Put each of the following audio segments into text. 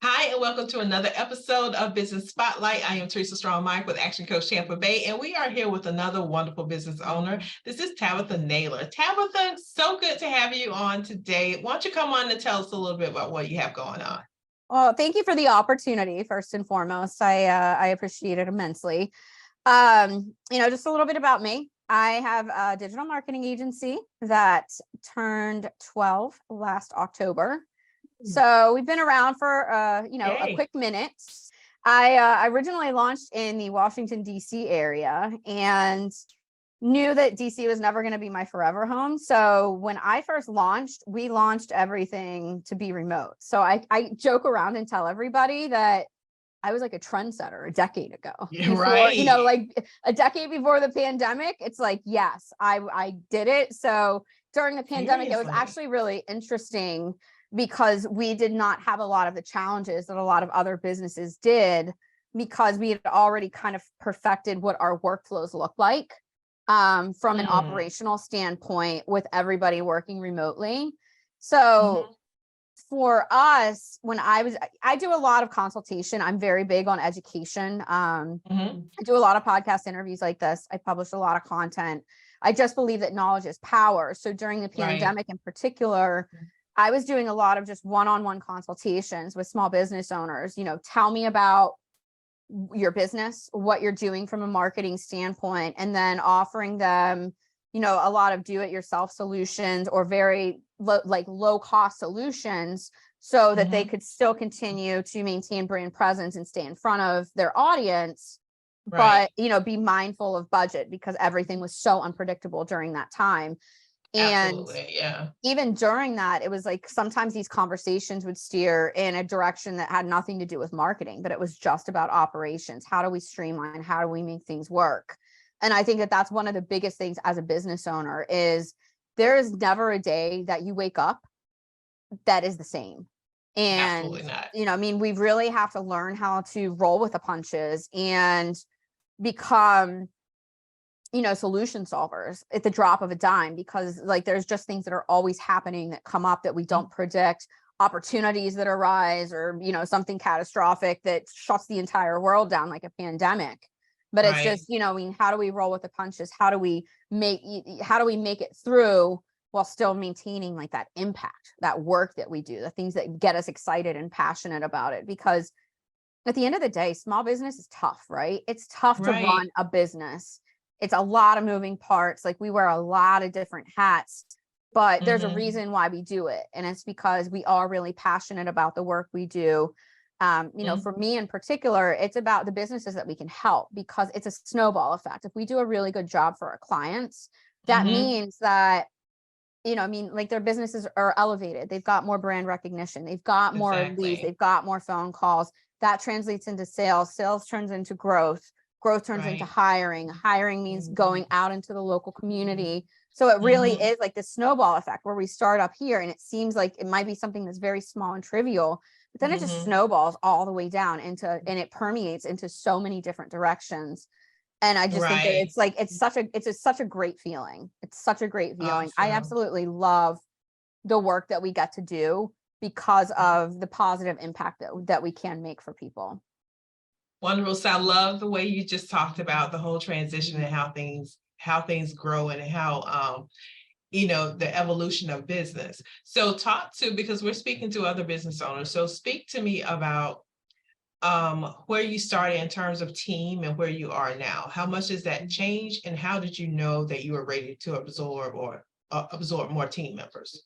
Hi, and welcome to another episode of Business Spotlight. I am Teresa Strong Mike with Action Coach Tampa Bay, and we are here with another wonderful business owner. This is Tabitha Naylor. Tabitha, so good to have you on today. Why don't you come on and tell us a little bit about what you have going on? Well, thank you for the opportunity, first and foremost. I appreciate it immensely. Just a little bit about me. I have a digital marketing agency that turned 12 last October. So we've been around for a Yay. quick minute. I originally launched in the Washington, D.C. area and knew that DC was never going to be my forever home. So when I first launched, we launched everything to be remote. So I joke around and tell everybody that I was like a trendsetter a decade ago. Yeah, Before, right. like a decade before the pandemic, it's like, yes, I did it. So during the pandemic, it was Seriously. actually really interesting because we did not have a lot of the challenges that a lot of other businesses did because we had already kind of perfected what our workflows look like from an operational standpoint with everybody working remotely. So for us, when I do a lot of consultation. I'm very big on education. I do a lot of podcast interviews like this. I publish a lot of content. I just believe that knowledge is power. So during the pandemic in particular, I was doing a lot of just one-on-one consultations with small business owners. Tell me about your business, what you're doing from a marketing standpoint, and then offering them, a lot of do-it-yourself solutions or very low cost solutions so that they could still continue to maintain brand presence and stay in front of their audience, but be mindful of budget because everything was so unpredictable during that time. And even during that, it was like sometimes these conversations would steer in a direction that had nothing to do with marketing, but it was just about operations. How do we streamline? How do we make things work? And I think that that's one of the biggest things as a business owner is there is never a day that you wake up that is the same. And, we really have to learn how to roll with the punches and become solution solvers at the drop of a dime, because there's just things that are always happening that come up that we don't predict, opportunities that arise, or something catastrophic that shuts the entire world down like a pandemic. But it's just, how do we roll with the punches? How do we make it through while still maintaining like that impact, that work that we do, the things that get us excited and passionate about it? Because at the end of the day, small business is tough, right? It's tough to run a business. It's a lot of moving parts. Like we wear a lot of different hats, but there's a reason why we do it. And it's because we are really passionate about the work we do. For me in particular, it's about the businesses that we can help because it's a snowball effect. If we do a really good job for our clients, that means that, their businesses are elevated. They've got more brand recognition. They've got more leads. They've got more phone calls. That translates into sales. Sales turns into growth. Growth turns into hiring. Hiring means going out into the local community. So it really is like the snowball effect where we start up here and it seems like it might be something that's very small and trivial, but then it just snowballs all the way down and it permeates into so many different directions. And I just think that it's such a great feeling. It's such a great feeling. Awesome. I absolutely love the work that we get to do because of the positive impact that we can make for people. Wonderful. So I love the way you just talked about the whole transition and how things grow and how the evolution of business. So because we're speaking to other business owners. So speak to me about where you started in terms of team and where you are now. How much has that changed and how did you know that you were ready to absorb more team members?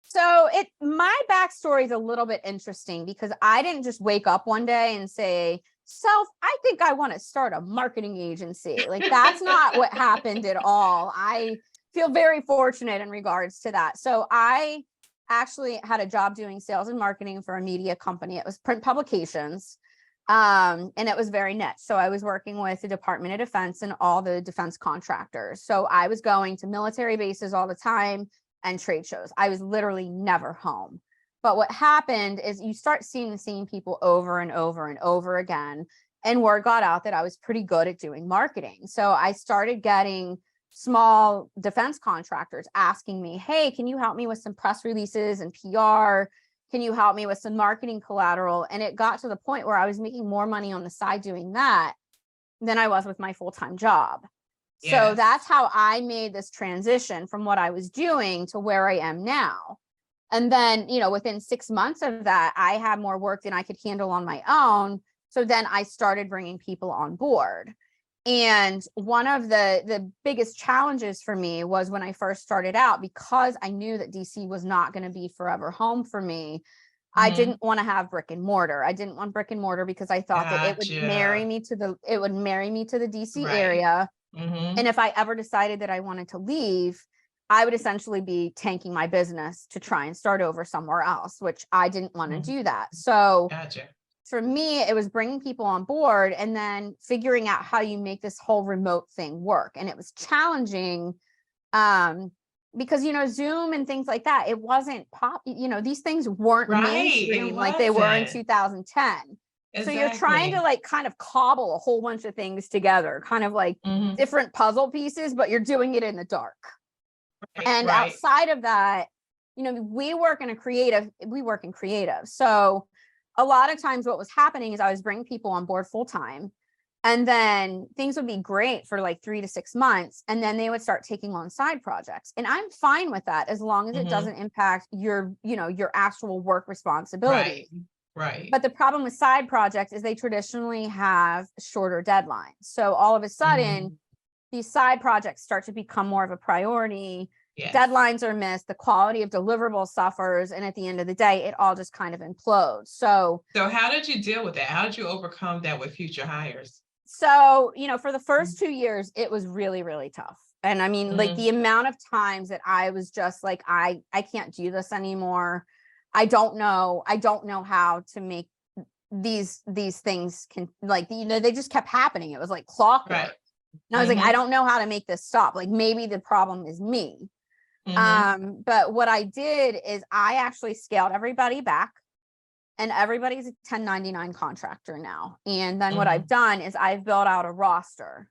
So my backstory is a little bit interesting because I didn't just wake up one day and say, I think I want to start a marketing agency. Like that's not what happened at all. I feel very fortunate in regards to that. So I actually had a job doing sales and marketing for a media company. It was print publications. And it was very niche. So I was working with the Department of Defense and all the defense contractors. So I was going to military bases all the time and trade shows. I was literally never home. But what happened is you start seeing the same people over and over and over again. And word got out that I was pretty good at doing marketing. So I started getting small defense contractors asking me, hey, can you help me with some press releases and PR? Can you help me with some marketing collateral? And it got to the point where I was making more money on the side doing that than I was with my full-time job. So Yes. that's how I made this transition from what I was doing to where I am now. And then, you know, within 6 months of that, I had more work than I could handle on my own. So then I started bringing people on board. And one of the biggest challenges for me was when I first started out, because I knew that DC was not going to be forever home for me. I didn't want to have brick and mortar. I didn't want brick and mortar because I thought that it would marry me to the DC Right. area. Mhm. And if I ever decided that I wanted to leave, I would essentially be tanking my business to try and start over somewhere else, which I didn't want to do that. So Gotcha. for me, it was bringing people on board and then figuring out how you make this whole remote thing work. And it was challenging because, you know, Zoom and things like that, it wasn't these things weren't Right, mainstream it like they were in wasn't. 2010. So you're trying to Exactly. like kind of cobble a whole bunch of things together, kind of like Mhm. different puzzle pieces, but you're doing it in the dark. Right, And right. outside of that, you know, we work in creative. So a lot of times what was happening is I was bringing people on board full time, and then things would be great for like 3 to 6 months. And then they would start taking on side projects. And I'm fine with that as long as it Mhm. doesn't impact your actual work responsibility. Right, right. But the problem with side projects is they traditionally have shorter deadlines. So all of a sudden, Mhm. these side projects start to become more of a priority. Yes. Deadlines are missed, the quality of deliverables suffers, and at the end of the day, it all just kind of implodes. So how did you deal with that? How did you overcome that with future hires? for the first 2 years, it was really, really tough. And I mean, like the amount of times that I was just like, I can't do this anymore. I don't know how to make these things they just kept happening. It was like clockwork. Right. And I was like, I don't know how to make this stop. Like maybe the problem is me. Mhm. But what I did is I actually scaled everybody back, and everybody's a 1099 contractor now. And then what I've Mhm. done is I've built out a roster.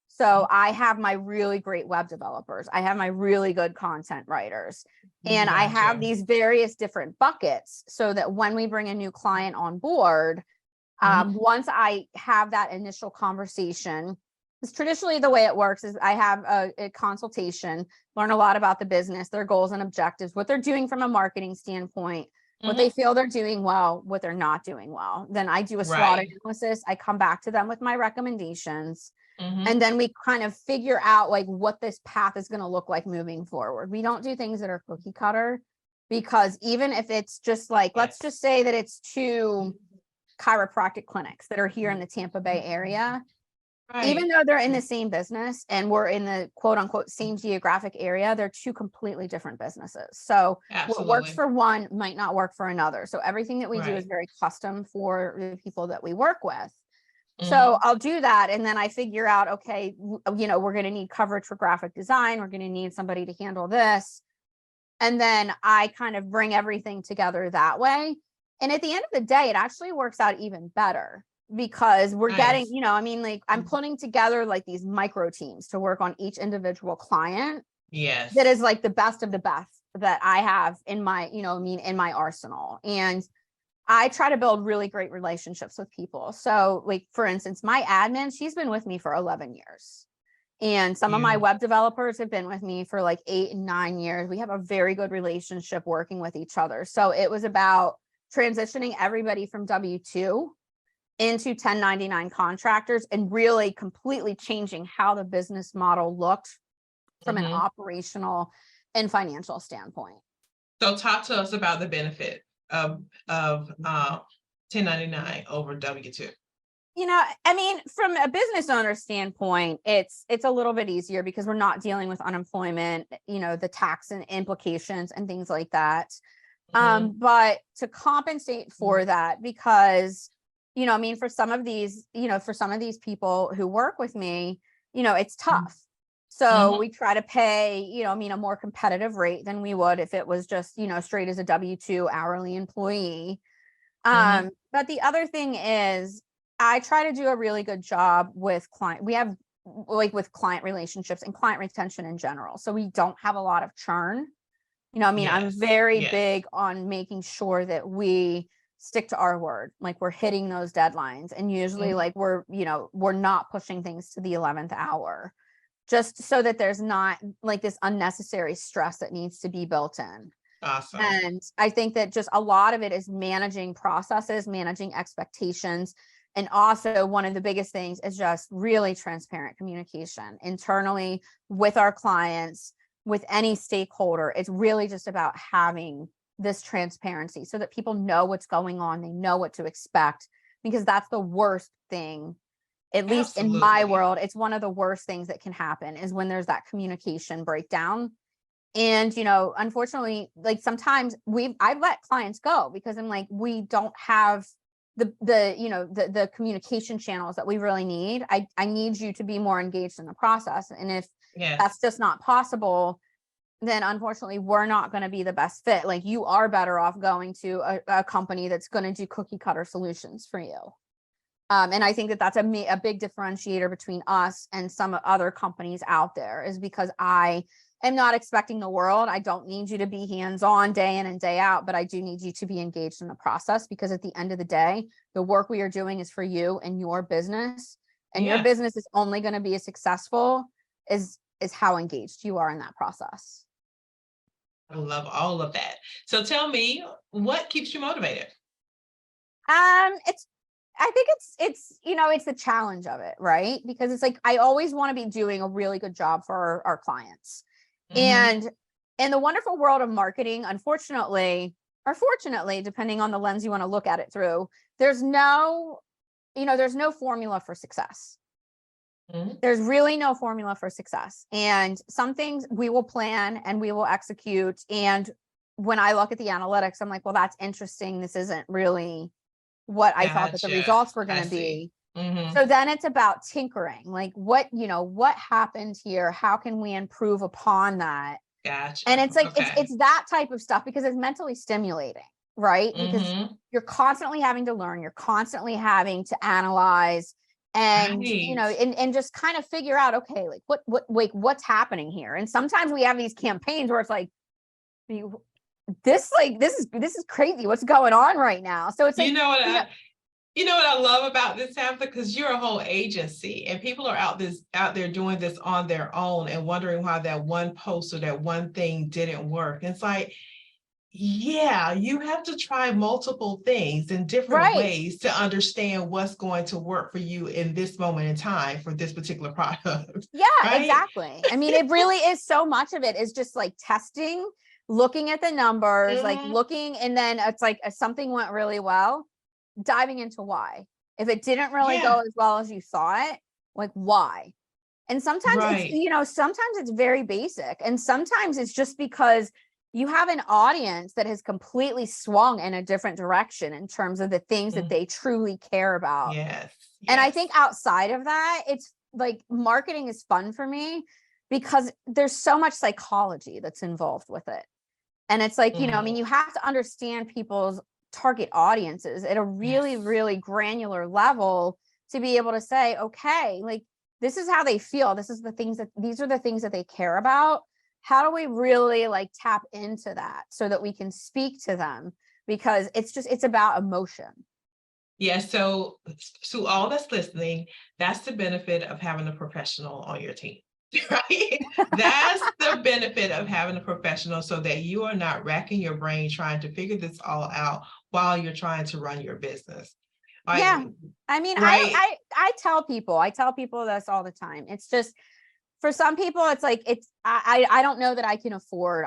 So I have my really great web developers. I have my really good content writers. And I have Gotcha. these various different buckets so that when we bring a new client on board, Mhm. once I have that initial conversation, because traditionally the way it works is I have a consultation, learn a lot about the business, their goals and objectives, what they're doing from a marketing standpoint, what they Mhm. feel they're doing well, what they're not doing well. Then I do a SWOT Right. analysis. I come back to them with my recommendations. And Mhm. then we kind of figure out like what this path is going to look like moving forward. We don't do things that are cookie cutter, because even if it's just like, let's Yes. just say that it's two chiropractic clinics that are here in the Tampa Bay area, even Right. though they're in the same business and we're in the quote unquote same geographic area, they're two completely different businesses. So what works Absolutely. for one might not work for another. So everything that we do is Right. very custom for the people that we work with. So Mhm. I'll do that. And then I figure out, okay, we're going to need coverage for graphic design. We're going to need somebody to handle this. And then I kind of bring everything together that way. And at the end of the day, it actually works out even better because we're getting, Nice. like I'm putting together like these micro teams to work on each individual client that Yes. is like the best of the best that I have in my, in my arsenal. And I try to build really great relationships with people. So like, for instance, my admin, she's been with me for 11 years. And some of my You. web developers have been with me for like 8 and 9 years. We have a very good relationship working with each other. So it was about transitioning everybody from W-2 into 1099 contractors and really completely changing how the business model looked from an Mhm. operational and financial standpoint. So talk to us about the benefit of 1099 over W-2. I mean, from a business owner standpoint, it's a little bit easier because we're not dealing with unemployment, the tax and implications and things like that. Mhm. But to compensate for that, because, I mean, for some of these people who work with me, it's tough. So Mhm. we try to pay, a more competitive rate than we would if it was just, straight as a W-2 hourly employee. Mhm. But the other thing is I try to do a really good job with client. We have like with client relationships and client retention in general. So we don't have a lot of churn. You know, I mean, I'm Yes, very yes. big on making sure that we stick to our word, like we're hitting those deadlines. And usually Mhm. like we're not pushing things to the 11th hour, just so that there's not like this unnecessary stress that needs to be built in. Awesome. And I think that just a lot of it is managing processes, managing expectations. And also, one of the biggest things is just really transparent communication internally with our clients, with any stakeholder. It's really just about having this transparency so that people know what's going on, they know what to expect, because that's the worst thing. At least in my Absolutely. world, it's one of the worst things that can happen is when there's that communication breakdown. And, you know, unfortunately, like sometimes I've let clients go because I'm like, we don't have the communication channels that we really need. I need you to be more engaged in the process. And if that's Yes. just not possible, then unfortunately we're not going to be the best fit. Like you are better off going to a company that's going to do cookie cutter solutions for you. And I think that that's a big differentiator between us and some other companies out there, is because I am not expecting the world. I don't need you to be hands-on day in and day out, but I do need you to be engaged in the process, because at the end of the day, the work we are doing is for you and your business. And your Yeah. business is only going to be as successful as how engaged you are in that process. I love all of that. So tell me, what keeps you motivated? It's I think it's the challenge of it, right? Because it's like I always want to be doing a really good job for our clients. Mhm. And in the wonderful world of marketing, unfortunately, or fortunately, depending on the lens you want to look at it through, there's no, there's no formula for success. Mhm. There's really no formula for success. And some things we will plan and we will execute. And when I look at the analytics, I'm like, well, that's interesting. This isn't really what I thought that the Gotcha. results were going I to see. be. Mhm. So then it's about tinkering, like what happened here? How can we improve upon that? And Gotcha. it's like Okay. it's that type of stuff, because it's mentally stimulating, right? Because Mhm. you're constantly having to learn, you're constantly having to analyze and Right. and just kind of figure out, okay, like what's happening here. And sometimes we have these campaigns where it's like, this is crazy. What's going on right now? So it's You like, know what you know, I you know what I love about this, Tabitha? Because you're a whole agency and people are out there doing this on their own and wondering why that one post or that one thing didn't work. It's like, yeah, you have to try multiple things in different right. ways to understand what's going to work for you in this moment in time for this particular product, Yeah, right? exactly. I mean, it really is, so much of it is just like testing, looking at the numbers, like Mhm. looking, and then it's like if something went really well, diving into why. If it didn't really Yeah, go as well as you thought, like why? And sometimes right. sometimes it's very basic. And sometimes it's just because you have an audience that has completely swung in a different direction in terms of the things that Mm, they truly care about. yes, And I yes. think outside of that, it's like marketing is fun for me because there's so much psychology that's involved with it. And it's like, I mean, Mm, you have to understand people's target audiences at a really, yes. really granular level to be able to say, okay, like this is how they feel. These are the things that they care about. How do we really like tap into that so that we can speak to them? Because it's about emotion. Yeah, so to all that's listening, that's the benefit of having a professional on your team, right? That's the benefit of having a professional so that you are not racking your brain trying to figure this all out while you're trying to run your business. Like, Yeah. I mean, right? I tell people this all the time. It's just for some people, it's like I don't know that I can afford,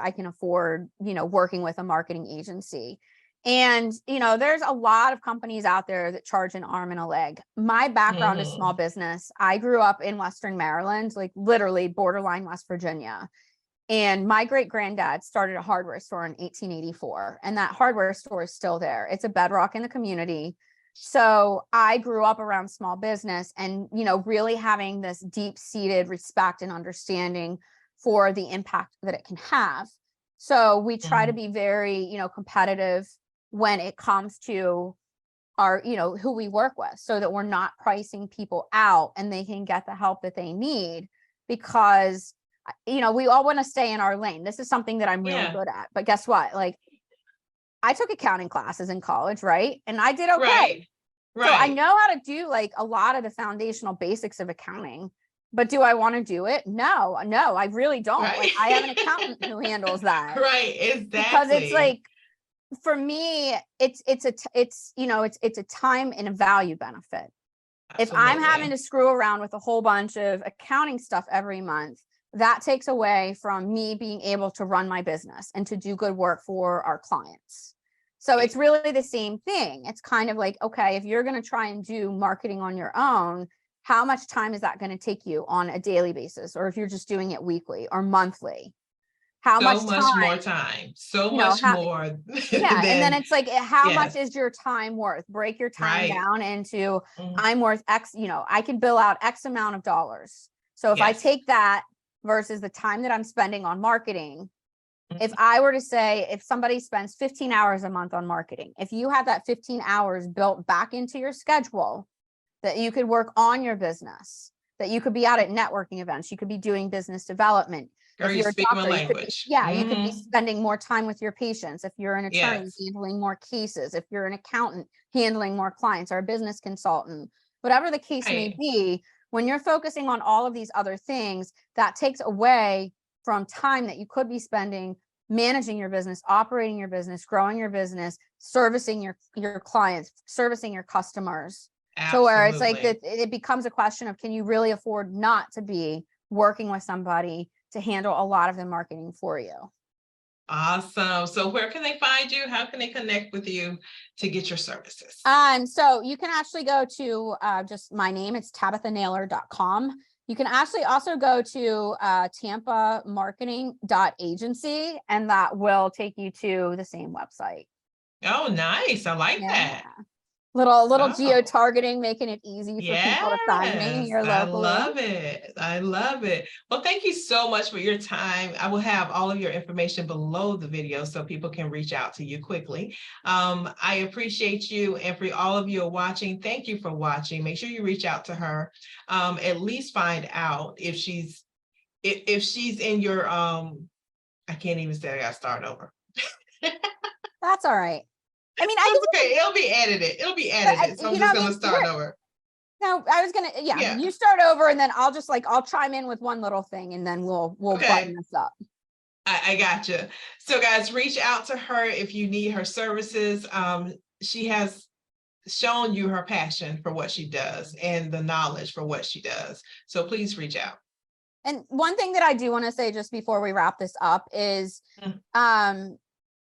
working with a marketing agency. And, there's a lot of companies out there that charge an arm and a leg. My background is small Mhm. business. I grew up in Western Maryland, like literally borderline West Virginia. And my great granddad started a hardware store in 1884, and that hardware store is still there. It's a bedrock in the community. So I grew up around small business and, really having this deep seated respect and understanding for the impact that it can have. So we try to Mhm. be very, competitive when it comes to our, who we work with, so that we're not pricing people out and they can get the help that they need. Because you know, we all want to stay in our lane. This is something that I'm really Yeah. good at. But guess what? Like, I took accounting classes in college, right? And I did okay. Right. So I Right. know how to do like a lot of the foundational basics of accounting. But do I want to do it? No, I really don't. Right. Like, I have an accountant who handles that. Right. Because it's Exactly. like, for me, it's you know, it's a time and a value benefit. If I'm having Absolutely. to screw around with a whole bunch of accounting stuff every month, that takes away from me being able to run my business and to do good work for our clients. So it's really the same thing. It's kind of like, okay, if you're going to try and do marketing on your own, how much time is that going to take you on a daily basis? Or if you're just doing it weekly or monthly, how So much much more time, time. So you know, much how, more yeah. And then than, it's like, how much yes. is your time worth? Break your time Right. down into, Mm, I'm worth X, you know, I can bill out X amount of dollars. So if I yes. take that versus the time that I'm spending on marketing, if Mhm. I were to say, if somebody spends 15 hours a month on marketing, if you have that 15 hours built back into your schedule, that you could work on your business, that you could be out at networking events, you could be doing business development. Girl, If you you're a speak my doctor, you could be, language. yeah, you could be Hmm. spending more time with your patients. If you're an attorney, Yes. handling more cases. If you're an accountant, handling more clients, or a business consultant, whatever the case may Right. be, when you're focusing on all of these other things, that takes away from time that you could be spending managing your business, operating your business, growing your business, servicing your clients, servicing your customers. So where it's like that, Absolutely. it becomes a question of, can you really afford not to be working with somebody to handle a lot of the marketing for you? Awesome. So where can they find you? How can they connect with you to get your services? So you can actually go to just my name, it's tabithanailer.com. You can actually also go to tampamarketing.agency, and that will take you to the same website. Oh, nice. I like Yeah. that. Little geo Oh. targeting, making it easy for people to find me Yes, here I locally. love it. I love it. Well, thank you so much for your time. I will have all of your information below the video so people can reach out to you quickly. I appreciate you, and for all of you watching, thank you for watching. Make sure you reach out to her. At least find out if she's in your I can't even say I gotta start over. That's all right. I mean, I That's okay. It'll be edited. It'll be edited. So I'm you know, just I gonna mean, start over. no, I was gonna, yeah, Yeah. you start over, and then I'll chime in with one little thing, and then we'll button Okay. this up. I gotcha. So guys, reach out to her if you need her services. She has shown you her passion for what she does and the knowledge for what she does. So please reach out. And one thing that I do want to say just before we wrap this up is, Mm.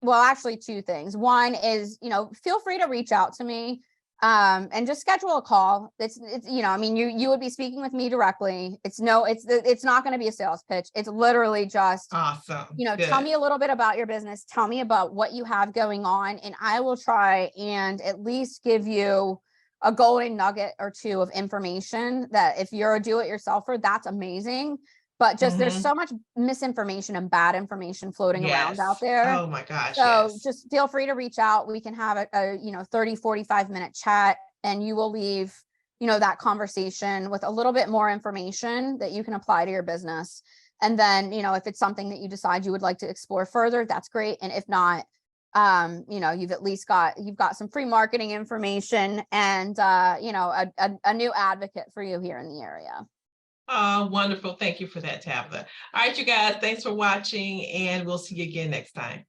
well, actually two things. One is, you know, feel free to reach out to me, and just schedule a call. It's, you know, I mean, you would be speaking with me directly. It's not going to be a sales pitch. It's literally just, Awesome. you know, tell Good. me a little bit about your business. Tell me about what you have going on, and I will try and at least give you a golden nugget or two of information that if you're a do-it-yourselfer, that's amazing. But just there's Hmm. so much misinformation and bad information floating around out Yes. there. Oh my gosh. So Yes. just feel free to reach out. We can have a you know, 30-45 minute chat, and you will leave, you know, that conversation with a little bit more information that you can apply to your business. And then, you know, if it's something that you decide you would like to explore further, that's great. And if not, you know, you've got some free marketing information, and you know, a new advocate for you here in the area. Oh, wonderful. Thank you for that, Tabitha. All right, you guys, thanks for watching, and we'll see you again next time.